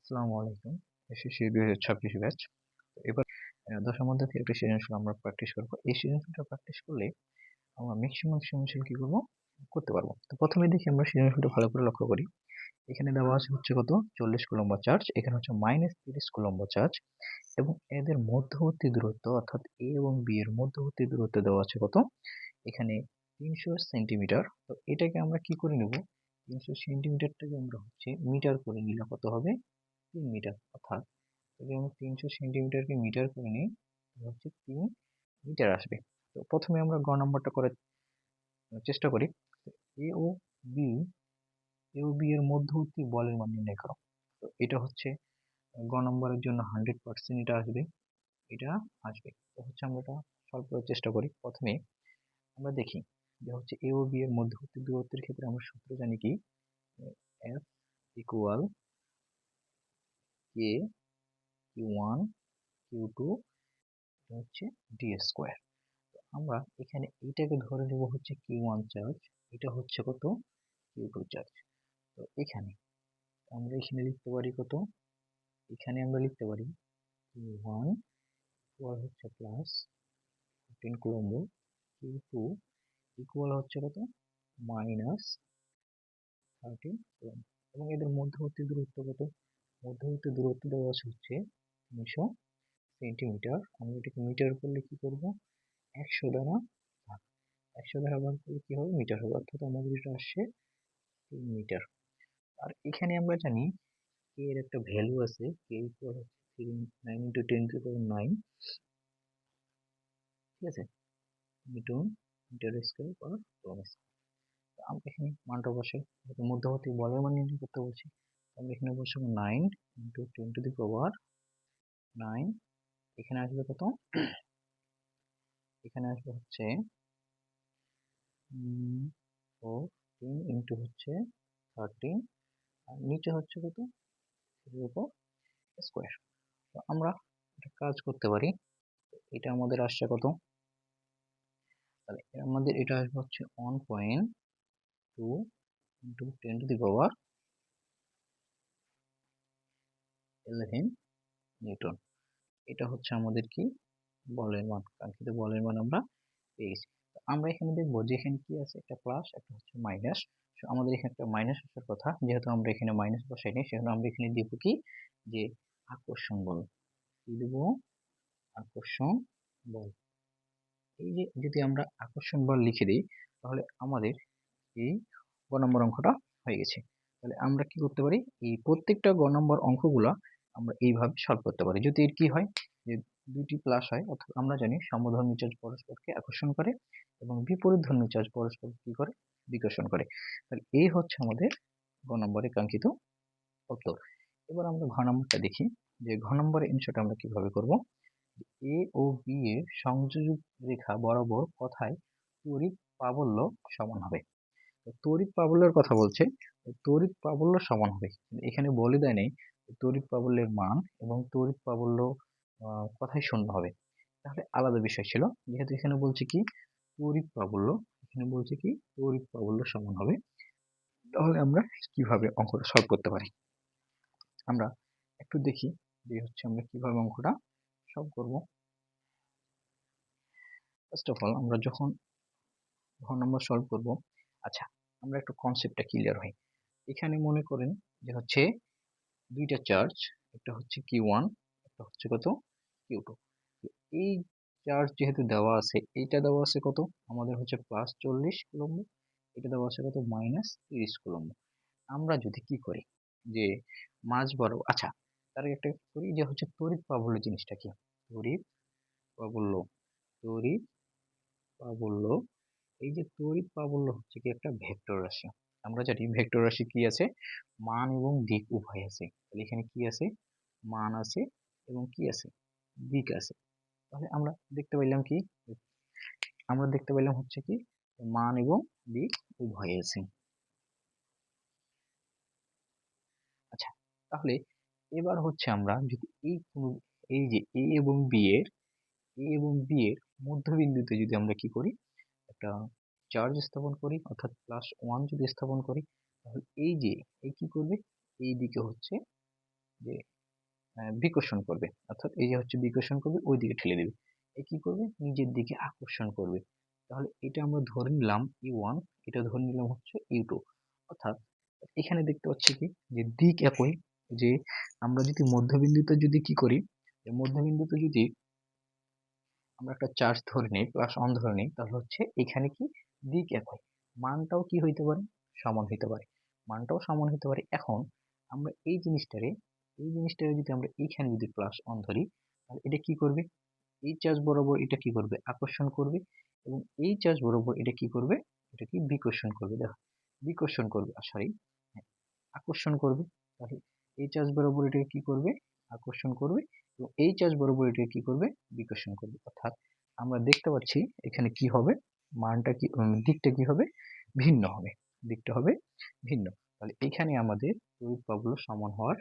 আসসালামু আলাইকুম। SSC ২০২৬ batch. তো এবার ১০ এর মধ্যে থেকে একটা সৃজনশীল আমরা প্র্যাকটিস করব। এই সৃজনশীলটা প্র্যাকটিস করলে আমরা ম্যাক্সিমাম সৃজনশীল কি করব? করতে পারবো। তো প্রথমে দেখি আমরা সৃজনশীলটা ভালো করে লক্ষ্য করি। এখানে দেওয়া আছে হচ্ছে কত? ৪০ কুলম্ব চার্জ। এখানে হচ্ছে -৩০ কুলম্ব চার্জ এবং এদের মধ্যবর্তী দূরত্ব অর্থাৎ A এবং B এর মধ্যবর্তী দূরত্ব দেওয়া আছে কত? এখানে ৩০০ সেন্টিমিটার। তো এটাকে আমরা কি করে নেব? ৩০০ সেন্টিমিটারটাকে আমরা হচ্ছে মিটার করে নিলে কত হবে? ৩ মিটার। অর্থাৎ যদি আমরা ৩০০ সেন্টিমিটারকে মিটার করে নিই তাহলে হচ্ছে ৩ মিটার আসবে। তো প্রথমে আমরা গ নম্বরটা করার চেষ্টা করি। এ ও বি এর মধ্যবর্তী বলের মান নির্ণয় করো। তো এটা হচ্ছে গ নম্বরের জন্য 100% এটা আসবে। এটা আসবে। তো হচ্ছে আমরা এটা সলভ করার চেষ্টা করি। প্রথমে আমরা দেখি যে হচ্ছে এ ও বি এর মধ্যবর্তী দূরত্বের ক্ষেত্রে আমরা সূত্র জানি কি? F ইকুয়াল কে Q1 Q2 হচ্ছে ডি স্কোয়ার। আমরা এখানে এইটাকে ধরে নেব হচ্ছে Q1 চার্জ, এটা হচ্ছে কত? Q2 charge. তো এখানে আমরা এখানে লিখতে পারি কত? এখানে আমরা লিখতে পারি Q1 হচ্ছে প্লাস 15 কুলম্ব, Q2 ইকুয়াল হচ্ছে কত? Minus 13 coulomb. এবং এদের মধ্যবর্তী দূরত্ব কত? মধ্যবর্তী দূরত্ব দেওয়া আছে হচ্ছে 300 সেন্টিমিটার। আমরা এটাকে মিটার করলে কি করব? 100 দ্বারা ভাগ। 100 দ্বারা ভাগ করলে কি হবে? মিটার হবে। অর্থাৎ আমাদের এটা আসছে 3 মিটার। আর এখানে আমরা জানি কে এর একটা ভ্যালু আছে, কে ইকুয়াল হচ্ছে 9 ইন্টু 10 টু দি পাওয়ার 9, ঠিক আছে? Newton metre square per coulomb square. আমরা এখানে মানটা বসে মধ্যবর্তী বলের মান নির্ণয় করতে বলছি। আমরা এখানে বসাবো 9 ইন্টু 10 টু দি পাওয়ার 9। এখানে আসবে কত? এখানে আসবে হচ্ছে 14 ইন্টু হচ্ছে 13 আর নিচে হচ্ছে কত? এর উপর স্কয়ার। তো আমরা একটা কাজ করতে পারি। এটা আমাদের আসছে কত? তাহলে আমাদের এটা আসবে হচ্ছে 1.2 into 10 to the power 11 Newton. এটা হচ্ছে আমাদের কি? বলের মান, কাঙ্ক্ষিত বলের মান আমরা পেয়ে গেছি। আমরা এখানে দেখবো যে এখানে কি আছে? একটা প্লাস, একটা হচ্ছে মাইনাস। আমাদের এখানে একটা মাইনাস আসার কথা, যেহেতু আমরা এখানে মাইনাস বসাইনি সেজন্য আমরা এখানে দিব কি? যে আকর্ষণ বল। কি দিব? আকর্ষণ বল। এই যে যদি আমরা আকর্ষণ বল লিখে দিই তাহলে আমাদের এই গ নম্বর অঙ্কটা হয়ে গেছে। তাহলে আমরা কি করতে পারি? এই প্রত্যেকটা গ নম্বর অঙ্কগুলা আমরা এইভাবে সলভ করতে পারি। যদি এর কি হয় যে দুইটি প্লাস হয়, অর্থাৎ আমরা জানি সমধর্মী চার্জ পরস্পরকে আকর্ষণ করে এবং বিপরীতধর্মী চার্জ পরস্পরকে কি করে? বিকর্ষণ করে। তাহলে এই হচ্ছে আমাদের গ নম্বরে কাঙ্ক্ষিত উত্তর। এবার আমরা ঘ নম্বরটা দেখি যে ঘ নম্বরের অ্যান্সারটা আমরা কিভাবে করব। এ ও বি এর সংযোজক রেখা বরাবর কথায় তড়িৎ প্রাবল্য সমান হবে। তড়িৎ প্রাবল্যের কথা বলছে, তড়িৎ প্রাবল্য সমান হবে। এখানে বলে দেয় নেই তড়িৎ প্রাবল্যের মান এবং তড়িৎ প্রাবল্য কথাই শূন্য হবে। তাহলে আলাদা বিষয় ছিল। যেহেতু এখানে বলছে কি তড়িৎ প্রাবল্য, এখানে বলছে কি তড়িৎ প্রাবল্য সমান হবে। তাহলে আমরা কিভাবে অঙ্কটা সলভ করতে পারি? আমরা একটু দেখি যে হচ্ছে আমরা কিভাবে অঙ্কটা সলভ করব। ফার্স্ট অফ অল আমরা যখন ঘ নম্বর সলভ করব, আচ্ছা আমরা একটু কনসেপ্টটা ক্লিয়ার হই। এখানে মনে করেন যে হচ্ছে দুইটা চার্জ, একটা হচ্ছে Q1, একটা হচ্ছে কত? Q2। এই চার্জ যেহেতু দেওয়া আছে, এইটা দেওয়া আছে কত? আমাদের হচ্ছে +40 কুলম্ব, এটা দেওয়া আছে কত? -30 কুলম্ব। আমরা যদি কি করি যে মাঝ বরাবর, আচ্ছা তার আগে একটা করি যে হচ্ছে তড়িৎ প্রাবল্য জিনিসটা কি? তড়িৎ প্রাবল্য, তড়িৎ প্রাবল্য, এই যে তড়িৎ প্রাবল্য হচ্ছে কি একটা ভেক্টর রাশি। আমরা জানি ভেক্টর রাশি কি আছে? মান এবং দিক উভয় আছে। তাহলে এখানে কি আছে? মান আছে এবং কি আছে? দিক আছে। তাহলে আমরা দেখতে পাইলাম কি? আমরা দেখতে পাইলাম হচ্ছে কি মান এবং দিক উভয় আছে। আচ্ছা তাহলে এবার হচ্ছে আমরা যদি এই যে এ এবং বি এর মধ্যবিন্দুতে যদি আমরা কি করি? একটা চার্জ স্থাপন করি, অর্থাৎ +1 যদি স্থাপন করি, তাহলে এই যে এই কি করবে? এই দিকে হচ্ছে যে বিকর্ষণ করবে, অর্থাৎ এই যে হচ্ছে বিকর্ষণ করবে ওই দিকে ঠেলে দেবে। এ কি করবে, নিজের দিকে আকর্ষণ করবে। তাহলে এটা আমরা ধরে নিলাম U1, এটা ধরে নিলাম হচ্ছে U2। অর্থাৎ এখানে দেখতে পাচ্ছি কি যে দিক একই, যে আমরা যদি মধ্যবিন্দুতে যদি কি করি, মধ্যবিন্দুতে যদি আমরা একটা চার্জ ধরে নিই, প্লাস অন ধরে নিই, তাহলে হচ্ছে এখানে কি দিক একই, মানটাও কি হইতে পারে, সমান হইতে পারে, মানটাও সমান হতে পারে। এখন আমরা এই জিনিসটারে যদি আমরা এইখানে যদি প্লাস অন ধরি, তাহলে এটা কি করবে, এই চার্জ বরাবর এটা কি করবে, আকর্ষণ করবে, এবং এই চার্জ বরাবর এটা কি করবে, এটা কি বিকর্ষণ করবে। দেখো, বিকর্ষণ করবে, সরি, আকর্ষণ করবে। তাহলে এই চার্জ বরাবর এটা কি করবে, আকর্ষণ করবে, এবং এই চার্জ বরাবর এটা কি করবে, বিকর্ষণ করবে। অর্থাৎ আমরা দেখতে পাচ্ছি এখানে কি হবে, মানটা কি, দিকটা কি হবে, ভিন্ন হবে, দিকটা হবে ভিন্ন। তাহলে এখানে আমাদের তড়িৎ প্রবাহ সমান হওয়ার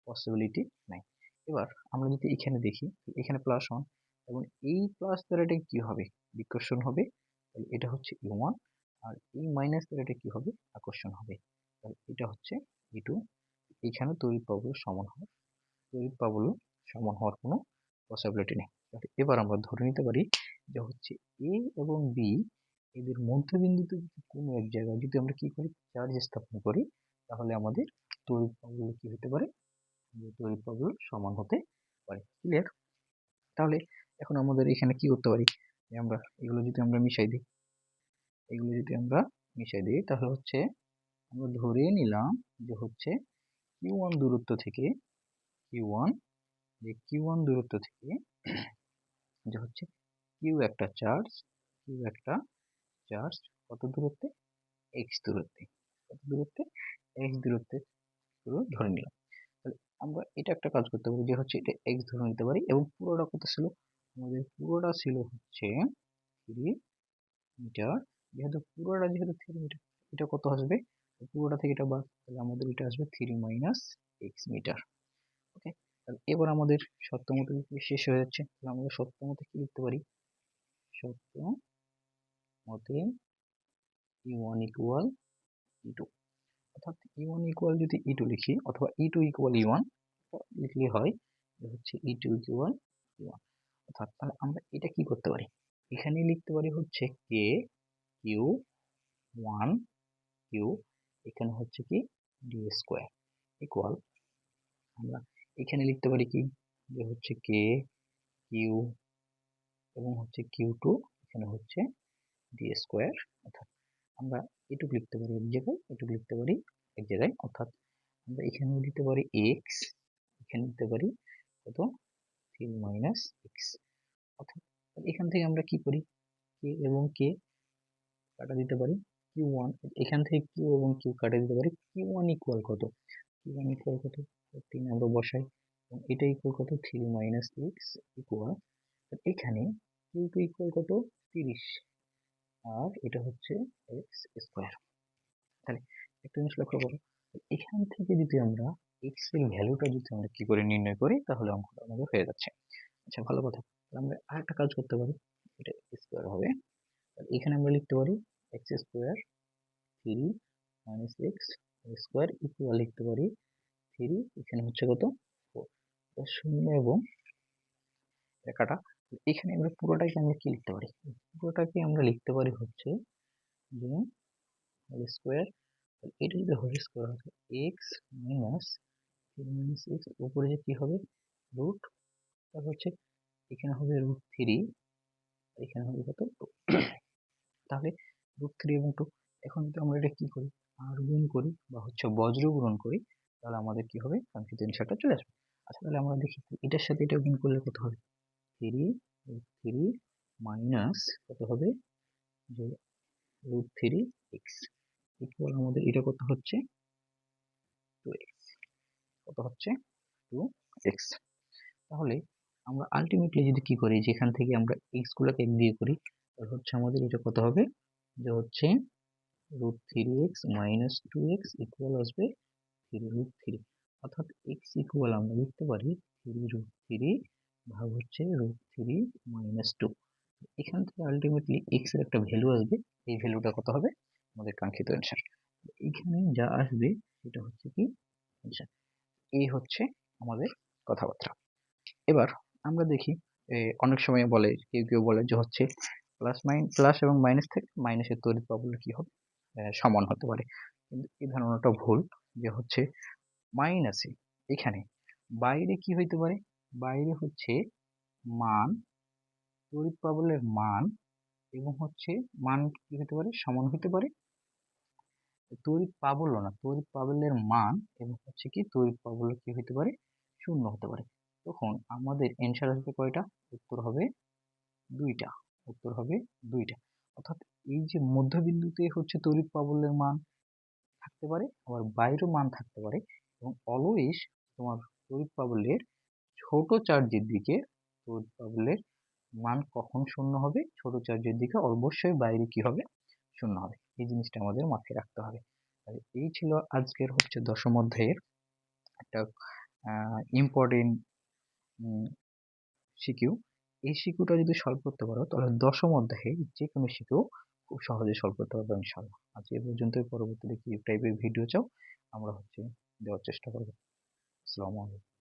পসিবিলিটি নাই। এবার আমরা যদি এখানে দেখি, এখানে প্লাস ওয়ান, এবং এই প্লাস দ্বারা এটা কি হবে, বিকর্ষণ হবে। তাহলে এটা হচ্ছে U1, আর এই মাইনাস দ্বারা এটা কি হবে, আকর্ষণ হবে। তাহলে এটা হচ্ছে E2। এখানে তড়িৎ প্রবাহ সমান হওয়ার কোনো পসিবিলিটি নেই। তাহলে এবার আমরা ধরে নিতে পারি যে হচ্ছে A এবং B, এদের মধ্যবিন্দুতে যদি কোনো এক জায়গায় যদি আমরা কি করি, চার্জ স্থাপন করি, তাহলে আমাদের তড়িৎ প্রবাহ কি হতে পারে, যে তড়িৎ প্রবাহ সমান হতে পারে। ক্লিয়ার? তাহলে এখন আমাদের এখানে কি করতে পারি, যে আমরা এগুলো যদি আমরা মিশাই দিই, তাহলে হচ্ছে আমরা ধরে নিলাম যে হচ্ছে Q1 দূরত্ব থেকে, Q1 Q1 দূরত্ব থেকে যে হচ্ছে একটা চার্জ, একটা চার্জ কত দূরত্বে, x দূরত্বে, কত দূরত্বে, x দূরত্বে ধরে নিলাম। তাহলে আমরা এটা একটা কাজ করতে পারি, যে হচ্ছে এটা x ধরে নিতে পারি, এবং পুরোটা কত ছিল, আমাদের পুরোটা ছিল হচ্ছে 3 মিটার। যেহেতু 3 মিটার, এটা কত আসবে, পুরোটা থেকে এটা বাদ, তাহলে আমাদের এটা আসবে 3 মাইনাস x মিটার। ওকে, তাহলে এবার আমাদের শর্ত মতো শেষ হয়ে যাচ্ছে। তাহলে আমরা শর্ত মতে কি লিখতে পারি, শর্ত মতে E1 ইকুয়াল E2, অর্থাৎ E1 ইকুয়াল যদি E2 লিখি, অথবা E2 ইকুয়াল E1 লিখলে হয়, যে হচ্ছে E2 ইকুয়াল E1। অর্থাৎ তাহলে আমরা এটা কি করতে পারি, এখানে লিখতে পারি হচ্ছে K কিউ 1 কিউ, এখানে হচ্ছে কি D স্কোয়ার, ইকুয়াল, আমরা এখানে লিখতে পারি কি, যে হচ্ছে K কিউ এবং হচ্ছে Q2, এখানে হচ্ছে D স্কোয়ার। অর্থাৎ আমরা এটুকু লিখতে পারি এক জায়গায়, এটুকু লিখতে পারি এক জায়গায়। অর্থাৎ আমরা এখানে দিতে পারি x, এখানে দিতে পারি কত, 3 মাইনাস এক্স। অর্থাৎ এখান থেকে আমরা কি করি, k এবং k কাটা দিতে পারি, Q1 এখান থেকে q এবং q কাটা দিতে পারি, Q1 ইকুয়াল কত, Q1 ইকুয়াল কত, 3 আমরা বসাই, এবং এটা ইকুয়াল কত, 3 মাইনাস এক্স, ইকুয়াল এখানে Q2 ইকুয়াল কত, 30, আর এটা হচ্ছে এক্স স্কোয়ার। তাহলে একটা জিনিস লক্ষ্য করো, এখান থেকে যদি আমরা x এর ভ্যালুটা যদি আমরা কি করে নির্ণয় করি, তাহলে অঙ্কটা আমাদের হয়ে যাচ্ছে। আচ্ছা, ভালো কথা। আমরা আরেকটা কাজ করতে পারি, এটা স্কোয়ার হবে, এখানে আমরা লিখতে পারি x square 3 minus x square equal, লিখতে পারি 3, এখানে হচ্ছে কত, 4, শূন্য এবং কাটা। এখানে আমরা পুরোটাকে আমরা কি লিখতে পারি, পুরোটাকে আমরা লিখতে পারি হচ্ছে যে স্কোয়ার, এটা যদি হোল স্কোয়ার হয়, এক্স মাইনাস 3 মাইনাস এক্স, উপরে যে কি হবে, রুট, তারপর হচ্ছে এখানে হবে √3, এখানে হবে কত, 2। তাহলে √3 এবং 2, এখন যদি আমরা এটা কি করি, আর গুণ করি, বা হচ্ছে বজ্র গুণন করি, তাহলে আমাদের কি হবে, কাঙ্ক্ষিত অ্যান্সারটা চলে আসবে। আচ্ছা, তাহলে আমরা দেখি এটার সাথে এটা গুণ করলে কত হবে, 3 মাইনাস কত হবে, যে √3x ইকুয়াল, আমাদের এটা কত হচ্ছে 2x, কত হচ্ছে 2x। তাহলে আমরা আলটিমেটলি যদি কি করি, যেখান থেকে আমরা x গুলোকে এক দিয়ে করি, তাহলে হচ্ছে আমাদের এটা কত হবে, যে হচ্ছে √3x মাইনাস 2x ইকুয়াল আসবে 3√3। অর্থাৎ x ইকুয়াল আমরা লিখতে পারি 3√3 ভাগ হচ্ছে √3 মাইনাস 2। এখান থেকে আলটিমেটলি x এর একটা ভ্যালু আসবে, এই ভ্যালুটা কত হবে, আমাদের কাঙ্ক্ষিত অ্যান্সার। এখানে যা আসবে সেটা হচ্ছে কি অ্যান্সার। এই হচ্ছে আমাদের কথাবার্তা। এবার আমরা দেখি অনেক সময় বলে কেউ বলে যে হচ্ছে প্লাস এবং মাইনাস থেকে মাইনাসের তড়িৎ প্রবাহ কি হবে সমান হতে পারে, কিন্তু এই ধারণাটা ভুল। যে হচ্ছে মাইনাসে এখানে বাইরে কি হইতে পারে, বাইরে হচ্ছে মান, তড়িৎ প্রবাহের মান এবং হচ্ছে মান কি হতে পারে সমান হতে পারে তড়িৎ প্রাবল্য না, তড়িৎ প্রাবল্যের মান এবং হচ্ছে কি তড়িৎ প্রাবল্য কি হতে পারে শূন্য হতে পারে। তখন আমাদের অ্যান্সার আসবে কয়টা, উত্তর হবে দুইটা, উত্তর হবে দুইটা। অর্থাৎ এই যে মধ্যবিন্দুতে হচ্ছে তড়িৎ প্রাবল্যের মান থাকতে পারে, আবার বাইরেও মান থাকতে পারে, এবং অলওয়েজ তোমার তড়িৎ প্রাবল্যের ছোট চার্জের দিকে তড়িৎ প্রাবল্যের মান কখন শূন্য হবে, ছোট চার্জের দিকে অবশ্যই বাইরে কি হবে শূন্য হবে। এই জিনিসটা আমাদের মাথায় রাখতে হবে। আর এই ছিল আজকের হচ্ছে দশম অধ্যায়ের একটা ইম্পর্টেন্ট সিকিউ। এই সিকিউটা যদি সলভ করতে পারো তাহলে দশম অধ্যায়ে যে কোনো সিকিউ খুব সহজে সলভ করতে পারবে ইনশাআল্লাহ। আজ এ পর্যন্তই, পরবর্তীতে কি টাইপের ভিডিও চাও আমরা হচ্ছে দেওয়ার চেষ্টা করবো। আসসালামু আলাইকুম।